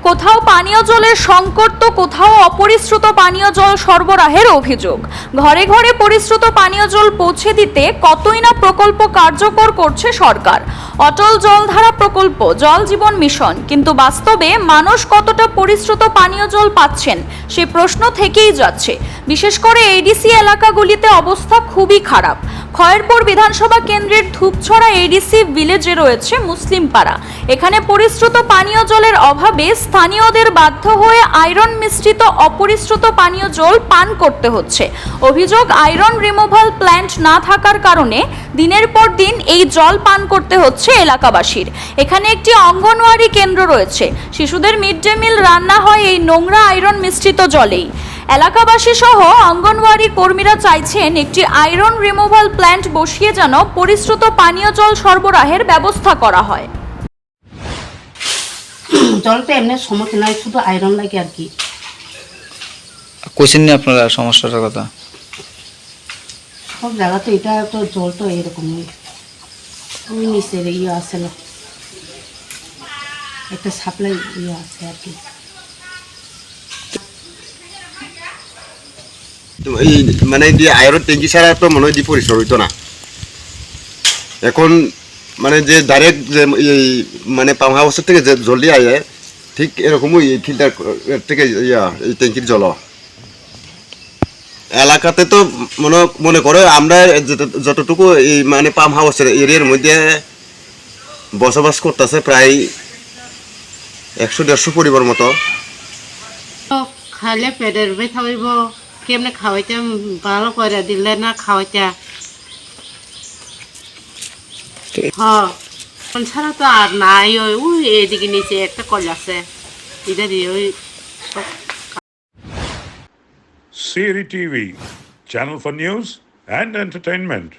কোথাও পানীয় জলের সংকট তো কোথাও অপরিশ্রুত পানীয় জল সরবরাহের অভিযোগ। ঘরে ঘরে পরিশ্রুত পানীয় জল পৌঁছে দিতে কতই না প্রকল্প কার্যকর করছে সরকার। অটল জলধারা প্রকল্প, জল জীবন মিশন, কিন্তু বাস্তবে মানুষ কতটা পরিশ্রুত পানীয় জল পাচ্ছেন সে প্রশ্ন থেকেই যাচ্ছে। বিশেষ করে এডিসি এলাকাগুলিতে অবস্থা খুবই খারাপ। খয়েরপুর বিধানসভা কেন্দ্রের ধূপছড়া এডিসি ভিলেজে রয়েছে মুসলিম পাড়া। এখানে পরিশ্রুত পানীয় জলের অভাবে স্থানীয়দের বাধ্য হয়ে আয়রন মিশ্রিত অপরিশ্রুত পানীয় জল পান করতে হচ্ছে। অভিযোগ, আয়রন রিমুভাল প্ল্যান্ট না থাকার কারণে দিনের পর দিন এই জল পান করতে হচ্ছে এলাকাবাসীর। এখানে একটি অঙ্গনওয়াড়ি কেন্দ্র রয়েছে। শিশুদের মিড ডে মিল রান্না হয় এই নোংরা আয়রন মিশ্রিত জলেই। এলাকাবাসী সহ অঙ্গনওয়াড়ি কর্মীরা চাইছেন একটি আয়রন রিমুভাল প্ল্যান্ট বসিয়ে যেন পরিশ্রুত পানীয় জল সরবরাহের ব্যবস্থা করা হয়। জলটা এমনি সমস্যা নাই, শুধু আয়রন লাগে আর কি। কইছেন না আপনারা সমস্যাটার কথা? সব জায়গা তো এটা তো জল তো এরকমই। ওই নিচে ইয়ে আছে না, একটা সাপ্লাই ইয়ে আছে আর কি। মানে আয়রন ট্যাঙ্কি ছাড়া তো মনে হয় পরিষ্কার হইতো না। এখন মানে যে ডাইরেক্ট যে মানে পাম্প হাউসের থেকে যে জল দিয়ে আয় ঠিক এরকমই এই ফিল্টার থেকে এই ট্যাঙ্কির জল এলাকাতে তো মনে করে আমরা যতটুকু এই মানে পাম্প হাউসের এরিয়ার মধ্যে বসবাস করতেছে প্রায় 100-150 পরিবার মতো। খাইলে পেটের ব্যথা হইব, কেমনে খাওয়াইতে ভালো করে দিলে না খাওয়াইতে। হ্যাঁ ছাড়া তো আর নাই। ওই এদিকে নিচে একটা কল আছে, এটা দিয়ে ওই Siri TV, channel for news and entertainment.